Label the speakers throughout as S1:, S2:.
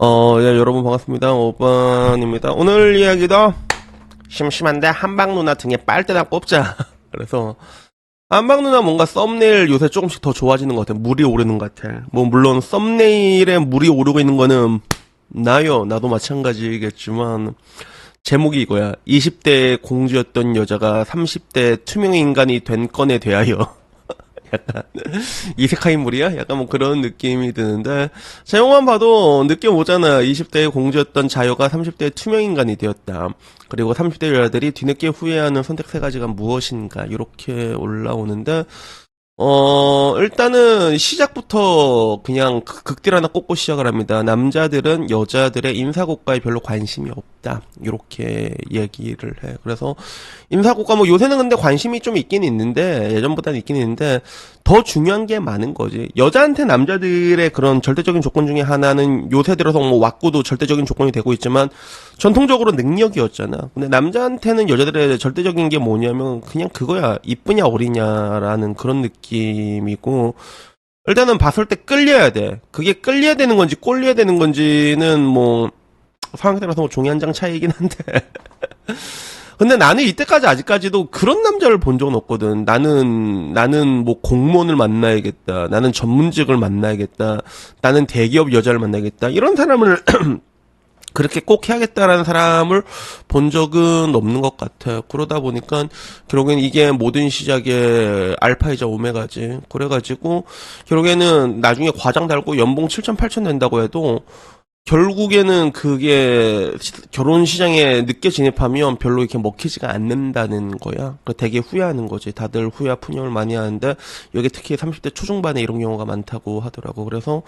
S1: 예, 여러분 반갑습니다. 오반입니다. 오늘 이야기도 심심한데 한방 누나 등에 빨대나 꼽자. 그래서 한방 누나 뭔가 썸네일 요새 조금씩 더 좋아지는 것 같아. 물이 오르는 것 같아. 뭐 물론 썸네일에 물이 오르고 있는 거는 나도 마찬가지겠지만 제목이 이거야. 20대 공주였던 여자가 30대 투명 인간이 된 건에 대하여. 약간 이세카이 물이야? 약간 뭐 그런 느낌이 드는데 제목만 봐도 느낌 오잖아. 20대의 공주였던 자여가 30대의 투명인간이 되었다. 그리고 30대 여자들이 뒤늦게 후회하는 선택 세 가지가 무엇인가 이렇게 올라오는데 일단은 시작부터 그냥 극딜 하나 꽂고 시작을 합니다. 남자들은 여자들의 인사고과에 별로 관심이 없다. 이렇게 얘기를 해. 그래서 인사고과 뭐 요새는 근데 관심이 좀 있긴 있는데 예전보다는 있긴 있는데 더 중요한 게 많은 거지. 여자한테 남자들의 그런 절대적인 조건 중에 하나는 요새 들어서 뭐 왁구도 절대적인 조건이 되고 있지만 전통적으로 능력이었잖아. 근데 남자한테는 여자들의 절대적인 게 뭐냐면 그냥 그거야. 이쁘냐 어리냐라는 그런 느낌이고 일단은 봤을 때 끌려야 돼. 그게 끌려야 되는 건지 꼴려야 되는 건지는 뭐 상황에 따라서 뭐 종이 한 장 차이긴 한데 근데 나는 이때까지 아직까지도 그런 남자를 본 적은 없거든. 나는 뭐 공무원을 만나야겠다. 나는 전문직을 만나야겠다. 나는 대기업 여자를 만나야겠다. 이런 사람을 그렇게 꼭 해야겠다라는 사람을 본 적은 없는 것 같아. 그러다 보니까 결국엔 이게 모든 시작의 알파이자 오메가지. 그래가지고 결국에는 나중에 과장 달고 연봉 7천 8천 낸다고 해도 결국에는 그게 결혼 시장에 늦게 진입하면 별로 이렇게 먹히지가 않는다는 거야. 되게 후회하는 거지. 다들 후회와 푸념을 많이 하는데 여기 특히 30대 초중반에 이런 경우가 많다고 하더라고. 그래서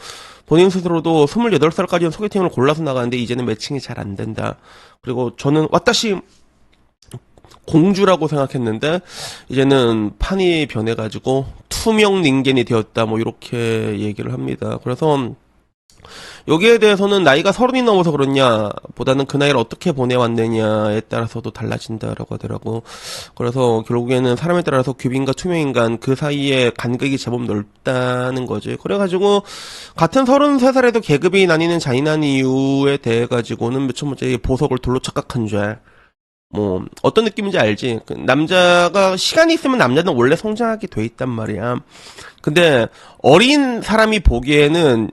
S1: 본인 스스로도 28살까지는 소개팅을 골라서 나가는데 이제는 매칭이 잘 안 된다. 그리고 저는 왔다시 공주라고 생각했는데 이제는 판이 변해가지고 투명 닌겐이 되었다. 뭐 이렇게 얘기를 합니다. 그래서 여기에 대해서는 나이가 30이 넘어서 그렇냐 보다는 그 나이를 어떻게 보내왔느냐에 따라서도 달라진다라고 하더라고. 그래서 결국에는 사람에 따라서 규빈과 투명인간 그 사이에 간극이 제법 넓다는 거지. 그래가지고 같은 33살에도 계급이 나뉘는 잔인한 이유에 대해 가지고는 몇 천 번째 보석을 돌로 착각한 죄. 뭐 어떤 느낌인지 알지? 남자가 시간이 있으면 남자는 원래 성장하게 돼 있단 말이야. 근데 어린 사람이 보기에는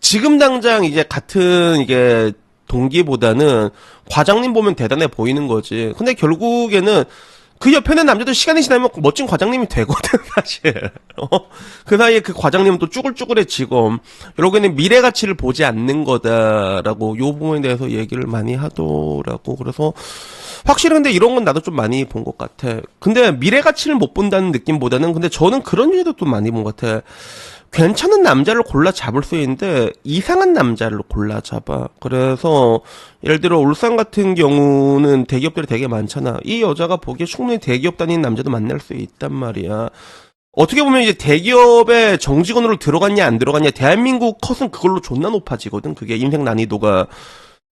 S1: 지금 당장 이제 같은 이게 동기보다는 과장님 보면 대단해 보이는 거지. 근데 결국에는 그 옆에는 남자도 시간이 지나면 멋진 과장님이 되거든, 사실. 그 사이에 그 과장님은 또 쭈글쭈글해지고, 결국에는 미래 가치를 보지 않는 거다라고, 요 부분에 대해서 얘기를 많이 하더라고. 그래서, 확실히 근데 이런 건 나도 좀 많이 본 것 같아. 근데 미래 가치를 못 본다는 느낌보다는, 근데 저는 그런 일도 좀 많이 본 것 같아. 괜찮은 남자를 골라 잡을 수 있는데 이상한 남자를 골라 잡아. 그래서 예를 들어 울산 같은 경우는 대기업들이 되게 많잖아. 이 여자가 보기에 충분히 대기업 다니는 남자도 만날 수 있단 말이야. 어떻게 보면 이제 대기업에 정직원으로 들어갔냐 안 들어갔냐 대한민국 컷은 그걸로 존나 높아지거든. 그게 인생 난이도가.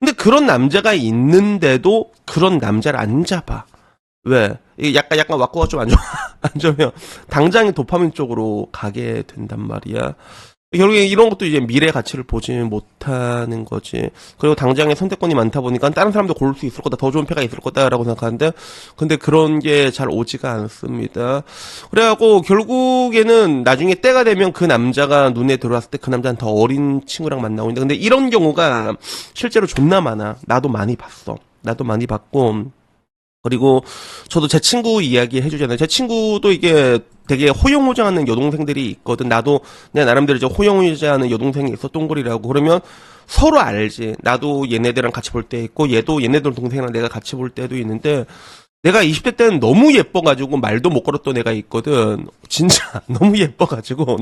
S1: 근데 그런 남자가 있는데도 그런 남자를 안 잡아. 왜? 이게 약간 왁구가 좀 안 좋아. 안 좋으면 당장에 도파민 쪽으로 가게 된단 말이야. 결국에 이런 것도 이제 미래 가치를 보지 못하는 거지. 그리고 당장에 선택권이 많다 보니까 다른 사람도 고를 수 있을 거다. 더 좋은 패가 있을 거다라고 생각하는데 근데 그런 게 잘 오지가 않습니다. 그래갖고 결국에는 나중에 때가 되면 그 남자가 눈에 들어왔을 때 그 남자는 더 어린 친구랑 만나고 있는데 근데 이런 경우가 실제로 존나 많아. 나도 많이 봤어. 나도 많이 봤고 그리고 저도 제 친구 이야기 해주잖아요. 제 친구도 이게 되게 호영호장하는 여동생들이 있거든. 나도 내 나름대로 이제 호영호장하는 여동생이 있어 똥골이라고. 그러면 서로 알지. 나도 얘네들이랑 같이 볼 때 있고 얘도 얘네들 동생이랑 내가 같이 볼 때도 있는데 내가 20대 때는 너무 예뻐가지고 말도 못 걸었던 애가 있거든. 진짜 너무 예뻐가지고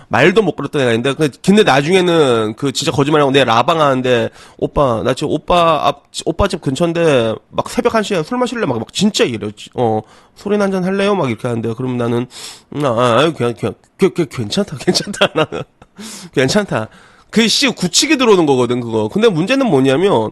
S1: 말도 못 걸었던 애가 있는데 근데 나중에는 그 진짜 거짓말하고 내 라방하는데 오빠 나 지금 오빠 집 근처인데 막 새벽 1시에 술 마실래 막 진짜 이러지. 술이나 한잔 할래요 막 이렇게 하는데 그럼 나는 그냥 괜찮다 나는 괜찮다. 그 씨 굳히게 들어오는 거거든 그거. 근데 문제는 뭐냐면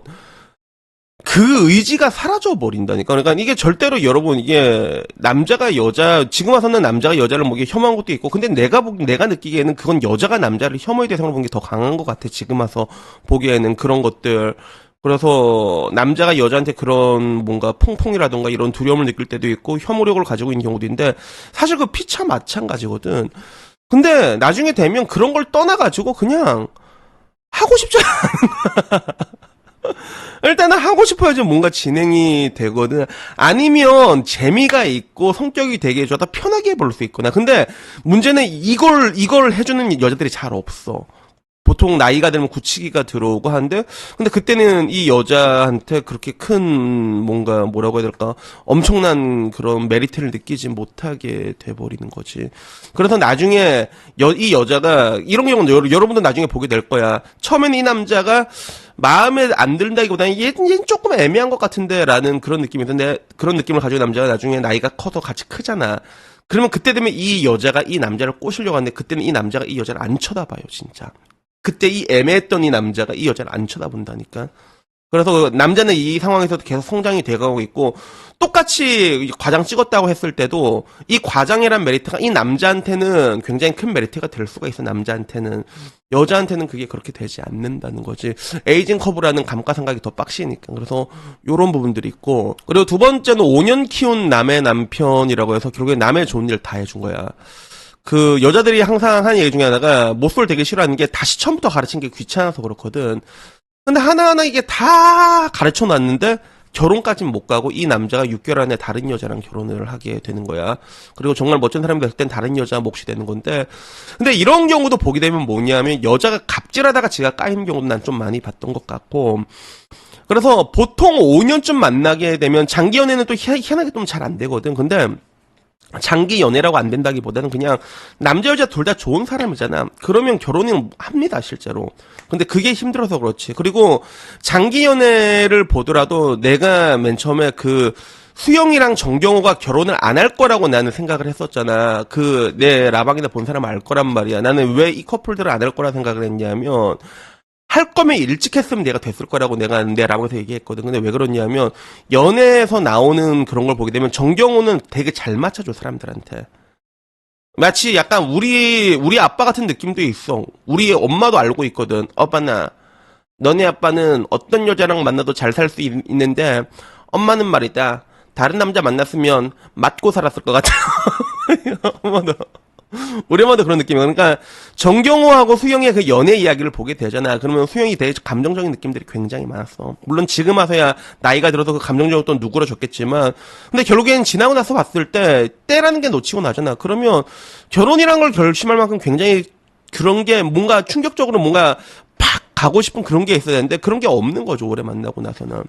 S1: 그 의지가 사라져 버린다니까. 그러니까 이게 절대로 여러분, 이게 남자가 여자, 지금 와서는 남자가 여자를 뭐 이게 혐오한 것도 있고, 근데 내가 느끼기에는 그건 여자가 남자를 혐오의 대상으로 본 게 더 강한 것 같아. 지금 와서 보기에는 그런 것들. 그래서 남자가 여자한테 그런 뭔가 퐁퐁이라던가 이런 두려움을 느낄 때도 있고 혐오력을 가지고 있는 경우도 있는데, 사실 그 피차 마찬가지거든. 근데 나중에 되면 그런 걸 떠나가지고 그냥 하고 싶지 않아. 일단은 하고 싶어야지 뭔가 진행이 되거든. 아니면 재미가 있고 성격이 되게 좋다 편하게 해볼 수 있구나. 근데 문제는 이걸 해주는 여자들이 잘 없어. 보통 나이가 들면 굳히기가 들어오고 하는데, 근데 그때는 이 여자한테 그렇게 큰 뭔가 뭐라고 해야 될까, 엄청난 그런 메리트를 느끼지 못하게 돼버리는 거지. 그래서 나중에 이 여자가 이런 경우는 여러분도 나중에 보게 될 거야. 처음에는 이 남자가 마음에 안 든다기보다는 얘는 조금 애매한 것 같은데라는 그런 느낌이 드는데, 그런 느낌을 가지고 남자가 나중에 나이가 커서 같이 크잖아. 그러면 그때 되면 이 여자가 이 남자를 꼬시려고 하는데, 그때는 이 남자가 이 여자를 안 쳐다봐요, 진짜. 그때 이 애매했던 이 남자가 이 여자를 안 쳐다본다니까. 그래서 남자는 이 상황에서도 계속 성장이 돼가고 있고, 똑같이 과장 찍었다고 했을 때도 이 과장이란 메리트가 이 남자한테는 굉장히 큰 메리트가 될 수가 있어. 남자한테는. 여자한테는 그게 그렇게 되지 않는다는 거지. 에이징 커브라는 감가상각이 더 빡시니까. 그래서 요런 부분들이 있고, 그리고 두 번째는 5년 키운 남의 남편이라고 해서 결국에 남의 좋은 일 다 해준 거야. 그 여자들이 항상 하는 얘기 중에 하나가, 모쏠 되게 싫어하는 게 다시 처음부터 가르친 게 귀찮아서 그렇거든. 근데 하나하나 이게 다 가르쳐 놨는데 결혼까지는 못 가고 이 남자가 6개월 안에 다른 여자랑 결혼을 하게 되는 거야. 그리고 정말 멋진 사람이 됐을 땐 다른 여자 몫이 되는 건데, 근데 이런 경우도 보게 되면 뭐냐면 여자가 갑질하다가 지가 까이는 경우도 난 좀 많이 봤던 것 같고, 그래서 보통 5년쯤 만나게 되면 장기 연애는 또 희한하게 좀 잘 안 되거든. 근데 장기 연애라고 안 된다기보다는 그냥 남자 여자 둘 다 좋은 사람이잖아. 그러면 결혼은 합니다, 실제로. 근데 그게 힘들어서 그렇지. 그리고 장기 연애를 보더라도 내가 맨 처음에 그 수영이랑 정경호가 결혼을 안 할 거라고 나는 생각을 했었잖아. 그 내 라방이나 본 사람 알 거란 말이야. 나는 왜 이 커플들을 안 할 거라 생각을 했냐면, 할 거면 일찍 했으면 내가 됐을 거라고 내가 내 라방에서 얘기했거든. 근데 왜 그러냐면, 연애에서 나오는 그런 걸 보게 되면 정경호는 되게 잘 맞춰줘, 사람들한테. 마치 약간 우리 아빠 같은 느낌도 있어. 우리 엄마도 알고 있거든. 오빠, 너네 아빠는 어떤 여자랑 만나도 잘 살 수 있는데, 엄마는 말이다, 다른 남자 만났으면 맞고 살았을 것 같아. 엄마도. 우리 엄마도 그런 느낌이야. 그러니까 정경호하고 수영의 그 연애 이야기를 보게 되잖아. 그러면 수영이 되게 감정적인 느낌들이 굉장히 많았어. 물론 지금 와서야 나이가 들어서 그 감정적으로 또 누그러졌겠지만, 근데 결국엔 지나고 나서 봤을 때 때라는 게 놓치고 나잖아. 그러면 결혼이란 걸 결심할 만큼 굉장히 그런 게 뭔가 충격적으로 뭔가 팍 가고 싶은 그런 게 있어야 되는데, 그런 게 없는 거죠, 오래 만나고 나서는.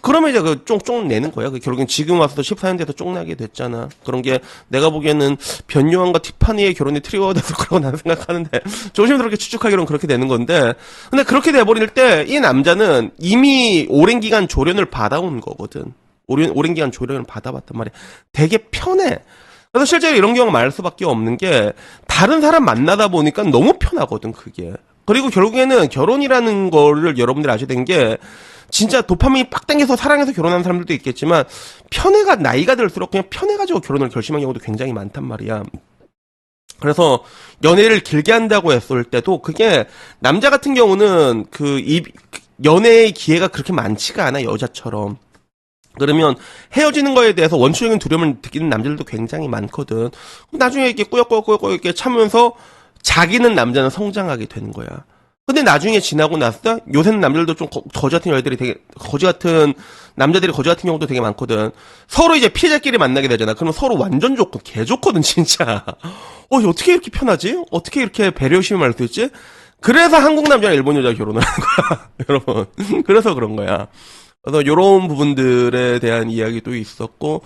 S1: 그러면 이제 그 쫑쫑 내는 거야. 그 결국엔 지금 와서도 14년 돼서 쫑나게 됐잖아. 그런 게 내가 보기에는 변요한과 티파니의 결혼이 트리거가 됐을 거라고 나는 생각하는데, 조심스럽게 추측하기로는 그렇게 되는 건데, 근데 그렇게 돼버릴 때 이 남자는 이미 오랜 기간 조련을 받아온 거거든. 오랜 기간 조련을 받아봤단 말이야. 되게 편해. 그래서 실제로 이런 경우가 많을 수밖에 없는 게, 다른 사람 만나다 보니까 너무 편하거든, 그게. 그리고 결국에는 결혼이라는 거를 여러분들이 아셔야 되는 게, 진짜 도파민이 빡 당겨서 사랑해서 결혼하는 사람들도 있겠지만, 나이가 들수록 그냥 편해가지고 결혼을 결심한 경우도 굉장히 많단 말이야. 그래서 연애를 길게 한다고 했을 때도 그게, 남자 같은 경우는 연애의 기회가 그렇게 많지가 않아, 여자처럼. 그러면 헤어지는 거에 대해서 원초적인 두려움을 느끼는 남자들도 굉장히 많거든. 나중에 이렇게 꾸역꾸역 이렇게 참으면서 자기는 남자는 성장하게 되는 거야. 근데 나중에 지나고 나서 요새는 남자들도 좀 거지 같은 여자들이 되게 남자들이 거지 같은 경우도 되게 많거든. 서로 이제 피해자끼리 만나게 되잖아. 그러면 서로 완전 좋고 개 좋거든, 진짜. 어떻게 이렇게 편하지? 어떻게 이렇게 배려심이 많을 수 있지? 그래서 한국 남자랑 일본 여자가 결혼을 하는 거야, 여러분. 그래서 그런 거야. 그래서 요런 부분들에 대한 이야기도 있었고,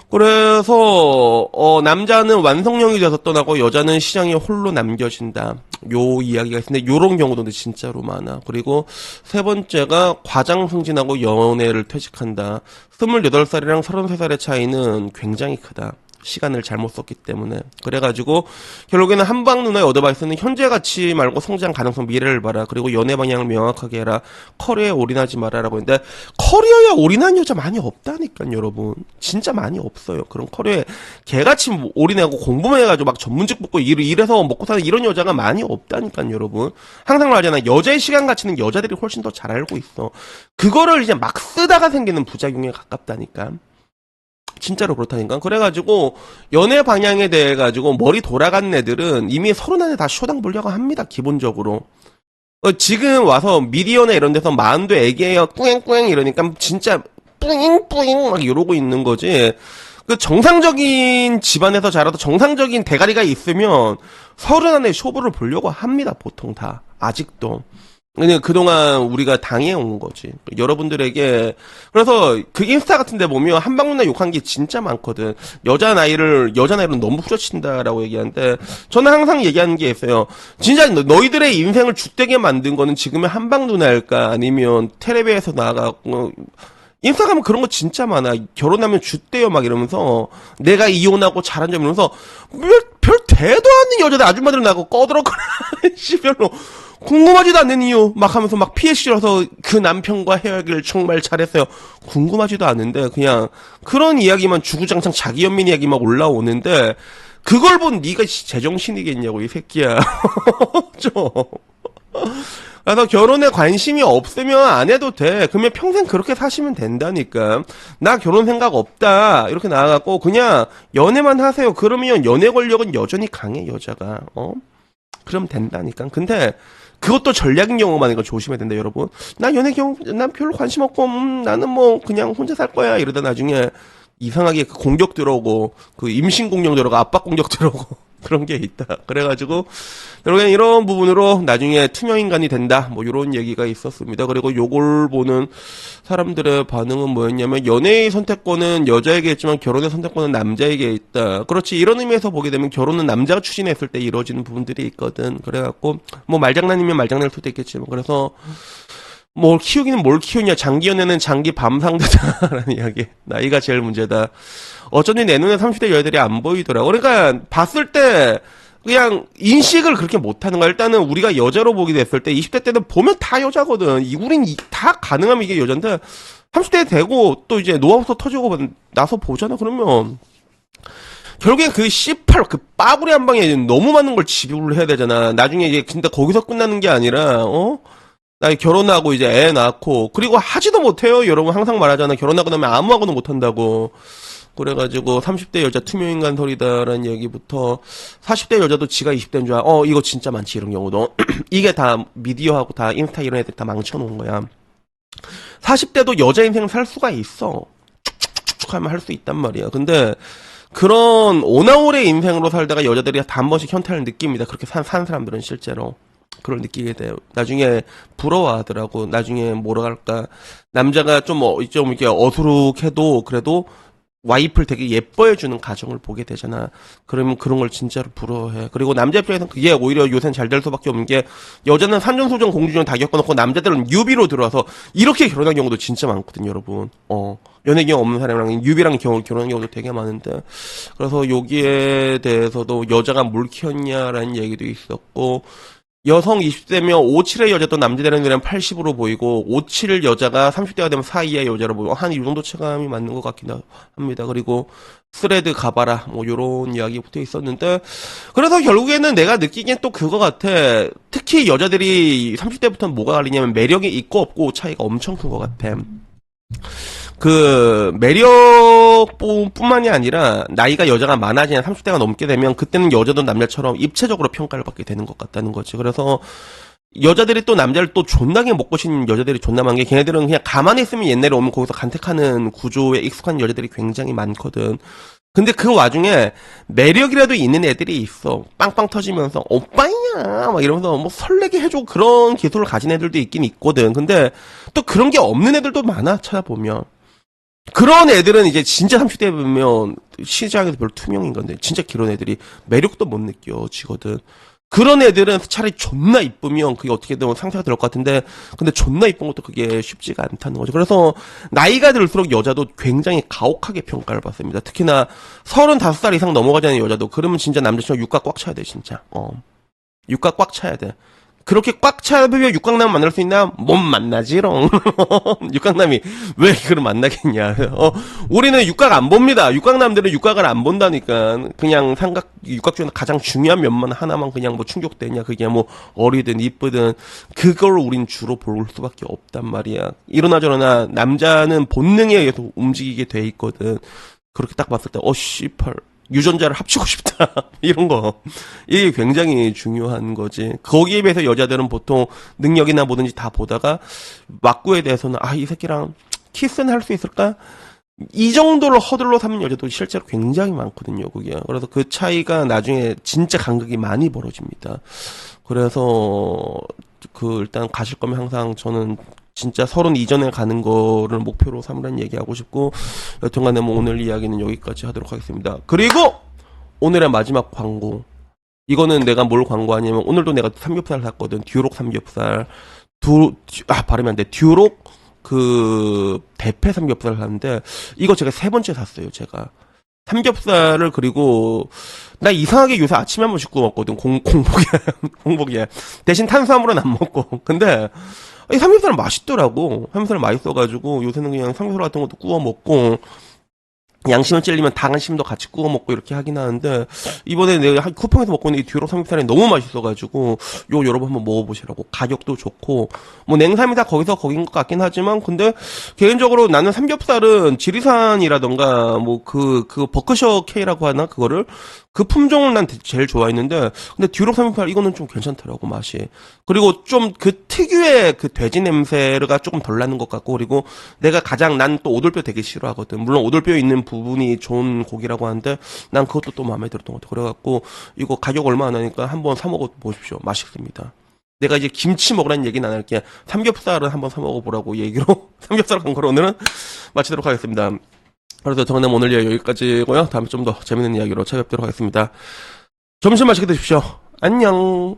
S1: 그래서 남자는 완성형이 돼서 떠나고 여자는 시장에 홀로 남겨진다. 요 이야기가 있는데, 요런 경우도 진짜로 많아. 그리고 세 번째가 과장 승진하고 연애를 퇴직한다. 28살이랑 33살의 차이는 굉장히 크다. 시간을 잘못 썼기 때문에. 그래가지고 결국에는 한방 누나의 어드바이스는 현재 가치 말고 성장 가능성 미래를 봐라. 그리고 연애 방향을 명확하게 해라. 커리어에 올인하지 마라라고 했는데 커리어에 올인한 여자 많이 없다니까요, 여러분. 진짜 많이 없어요. 그런 커리어에 개같이 올인하고 공부만 해가지고 막 전문직 붙고 일해서 먹고 사는 이런 여자가 많이 없다니까요, 여러분. 항상 말하잖아. 여자의 시간 가치는 여자들이 훨씬 더 잘 알고 있어. 그거를 이제 막 쓰다가 생기는 부작용에 가깝다니까. 진짜로 그렇다니까. 그래가지고 연애 방향에 대해 가지고 머리 돌아간 애들은 이미 30안에 다 쇼당 보려고 합니다. 기본적으로. 지금 와서 미디어나 이런 데서 마흔도 애기예요 꾸앵꾸앵 이러니까 진짜 뿌잉뿌잉 막 이러고 있는 거지. 그 정상적인 집안에서 자라도 정상적인 대가리가 있으면 30안에 쇼부를 보려고 합니다. 보통 다. 아직도. 그냥 그동안 우리가 당해온 거지. 여러분들에게. 그래서 그 인스타 같은 데 보면 한방누나 욕한 게 진짜 많거든. 여자 나이를 너무 후려친다라고 얘기하는데, 저는 항상 얘기하는 게 있어요. 진짜 너희들의 인생을 죽되게 만든 거는 지금의 한방누나일까? 아니면 텔레비에서 나가고, 인스타 가면 그런 거 진짜 많아. 결혼하면 jut대요 막 이러면서 내가 이혼하고 잘한 점 이러면서 별 대도 않는 여자들 아줌마들 나고 꺼들어거나 별로 궁금하지도 않는 이유 막 하면서 막 피해 실어서 그 남편과 헤어지길 정말 잘했어요. 궁금하지도 않은데 그냥 그런 이야기만 주구장창 자기 연민 이야기 막 올라오는데 그걸 본 네가 제정신이겠냐고 이 새끼야. 좀. 그래서 결혼에 관심이 없으면 안 해도 돼. 그러면 평생 그렇게 사시면 된다니까. 나 결혼 생각 없다. 이렇게 나와갖고 그냥 연애만 하세요. 그러면 연애 권력은 여전히 강해, 여자가. 그럼 된다니까. 근데 그것도 전략인 경우만 하니까 조심해야 된다, 여러분. 나 연애 경우, 난 별로 관심 없고, 나는 뭐 그냥 혼자 살 거야. 이러다 나중에 이상하게 그 공격 들어오고, 그 임신 공격 들어오고, 압박 공격 들어오고. 그런 게 있다. 그래가지고, 결국엔 이런 부분으로 나중에 투명인간이 된다. 뭐, 요런 얘기가 있었습니다. 그리고 요걸 보는 사람들의 반응은 뭐였냐면, 연애의 선택권은 여자에게 있지만 결혼의 선택권은 남자에게 있다. 그렇지. 이런 의미에서 보게 되면 결혼은 남자가 추진했을 때 이루어지는 부분들이 있거든. 그래갖고, 뭐, 말장난이면 말장난일 수도 있겠지만. 그래서, 뭘 키우기는 뭘 키우냐. 장기 연애는 장기 밤상대다라는 이야기. 나이가 제일 문제다. 어쩐지 내 눈에 30대 여자들이 안 보이더라고. 그러니까 봤을 때 그냥 인식을 그렇게 못하는 거야. 일단은 우리가 여자로 보게 됐을 때 20대 때는 보면 다 여자거든. 우린 다 가능하면 이게 여잔데 30대 되고 또 이제 노하우서 터지고 나서 보잖아. 그러면 결국엔 그 C8 그 빠구리 한 방에 너무 많은 걸 지불을 해야 되잖아. 나중에 이제 근데 거기서 끝나는 게 아니라 나 결혼하고 이제 애 낳고 그리고 하지도 못해요. 여러분 항상 말하잖아. 결혼하고 나면 아무하고도 못한다고. 그래가지고 30대 여자 투명인간 소리다라는 얘기부터 40대 여자도 지가 20대인 줄 알아. 이거 진짜 많지 이런 경우도. 이게 다 미디어하고 다 인스타 이런 애들 다 망쳐놓은 거야. 40대도 여자 인생 살 수가 있어. 쭉쭉쭉쭉 하면 할 수 있단 말이야. 근데 그런 오나홀의 인생으로 살다가 여자들이 다 한 번씩 현타를 느낍니다. 그렇게 산 사람들은 실제로. 그걸 느끼게 돼요. 나중에 부러워하더라고. 나중에 뭐라 할까. 남자가 좀 이렇게 어수룩해도 그래도 와이프를 되게 예뻐해주는 가정을 보게 되잖아. 그러면 그런 걸 진짜로 부러워해. 그리고 남자 입장에서는 그게 오히려 요새는 잘 될 수밖에 없는 게 여자는 산전소전 공주전 다 겪어놓고 남자들은 유비로 들어와서 이렇게 결혼한 경우도 진짜 많거든, 여러분. 연애 경험 없는 사람이랑 유비랑 결혼한 경우도 되게 많은데. 그래서 여기에 대해서도 여자가 뭘 키웠냐라는 얘기도 있었고, 여성 20대면 57의 여자도 남자들은 그냥 80으로 보이고 57 여자가 30대가 되면 4 이하의 여자로 보이고 한 이 정도 체감이 맞는 것 같긴 합니다. 그리고 스레드 가봐라 뭐 요런 이야기 붙어 있었는데 그래서 결국에는 내가 느끼기엔 또 그거 같아. 특히 여자들이 30대부터는 뭐가 갈리냐면 매력이 있고 없고 차이가 엄청 큰 것 같아. 그 매력뿐만이 아니라 나이가 여자가 많아지냐 30대가 넘게 되면 그때는 여자도 남자처럼 입체적으로 평가를 받게 되는 것 같다는 거지. 그래서 여자들이 또 남자를 또 존나게 먹고 싶은 여자들이 존나 많은 게 걔네들은 그냥 가만히 있으면 옛날에 오면 거기서 간택하는 구조에 익숙한 여자들이 굉장히 많거든. 근데 그 와중에 매력이라도 있는 애들이 있어. 빵빵 터지면서 오빠야 막 이러면서 뭐 설레게 해줘 그런 기술을 가진 애들도 있긴 있거든. 근데 또 그런 게 없는 애들도 많아 찾아보면. 그런 애들은 이제 진짜 30대 보면 시장에서 별로 투명인 건데 진짜 그런 애들이 매력도 못 느껴지거든. 그런 애들은 차라리 존나 이쁘면 그게 어떻게든 상태가 될 것 같은데, 근데 존나 이쁜 것도 그게 쉽지가 않다는 거죠. 그래서 나이가 들수록 여자도 굉장히 가혹하게 평가를 받습니다. 특히나 35살 이상 넘어가지 않은 여자도, 그러면 진짜 남자친구 육각 꽉 차야 돼, 진짜. 육각 꽉 차야 돼. 그렇게 꽉 차면 육각남 만날 수 있나? 못 만나지롱. 육각남이 왜 그걸 만나겠냐. 우리는 육각 안 봅니다. 육각남들은 육각을 안 본다니까. 그냥 육각 중에 가장 중요한 면만 하나만 그냥 뭐 충족되냐. 그게 뭐 어리든 이쁘든 그걸 우린 주로 볼 수밖에 없단 말이야. 이러나 저러나 남자는 본능에 의해서 움직이게 돼 있거든. 그렇게 딱 봤을 때, 씨팔. 유전자를 합치고 싶다. 이런 거. 이게 굉장히 중요한 거지. 거기에 비해서 여자들은 보통 능력이나 뭐든지 다 보다가 막구에 대해서는 이 새끼랑 키스는 할 수 있을까? 이 정도를 허들로 삼는 여자도 실제로 굉장히 많거든요, 그게. 그래서 그 차이가 나중에 진짜 간극이 많이 벌어집니다. 그래서 일단 가실 거면 항상 저는 진짜 30 이전에 가는 거를 목표로 삼으라는 얘기하고 싶고, 여튼간에 뭐 오늘 이야기는 여기까지 하도록 하겠습니다. 그리고 오늘의 마지막 광고. 이거는 내가 뭘 광고하냐면, 오늘도 내가 삼겹살 샀거든. 듀록 삼겹살. 발음이 안 돼. 듀록 대패 삼겹살을 샀는데, 이거 제가 3번째 샀어요, 제가. 삼겹살을. 그리고 나 이상하게 요새 아침에 한 번씩 구워 먹거든. 공복이야. 대신 탄수화물은 안 먹고. 근데 이 삼겹살은 맛있더라고. 삼겹살은 맛있어가지고 요새는 그냥 삼겹살 같은 것도 구워 먹고, 양심을 찔리면 당심도 같이 구워 먹고 이렇게 하긴 하는데, 이번에 내가 쿠팡에서 먹고 있는 이 듀록 삼겹살이 너무 맛있어가지고 여러분 한번 먹어보시라고. 가격도 좋고, 뭐 냉삼이 다 거긴 것 같긴 하지만, 근데 개인적으로 나는 삼겹살은 지리산이라던가 뭐 버크셔 K라고 하나, 그거를 그 품종을 난 제일 좋아했는데, 근데 듀록 삼겹살 이거는 좀 괜찮더라고, 맛이. 그리고 좀 그 특유의 그 돼지 냄새가 조금 덜 나는 것 같고, 그리고 내가 난 또 오돌뼈 되게 싫어하거든. 물론 오돌뼈 있는 부분이 좋은 고기라고 하는데 난 그것도 또 마음에 들었던 것 같아. 그래갖고 이거 가격 얼마 안 하니까 한번 사 먹어 보십시오. 맛있습니다. 내가 이제 김치 먹으라는 얘기는 안 할게. 삼겹살을 한번 사 먹어 보라고 얘기로 삼겹살 광고로 오늘은 마치도록 하겠습니다. 그래서 저는 오늘 여기까지고요. 다음에 좀 더 재밌는 이야기로 찾아뵙도록 하겠습니다. 점심 맛있게 드십시오. 안녕.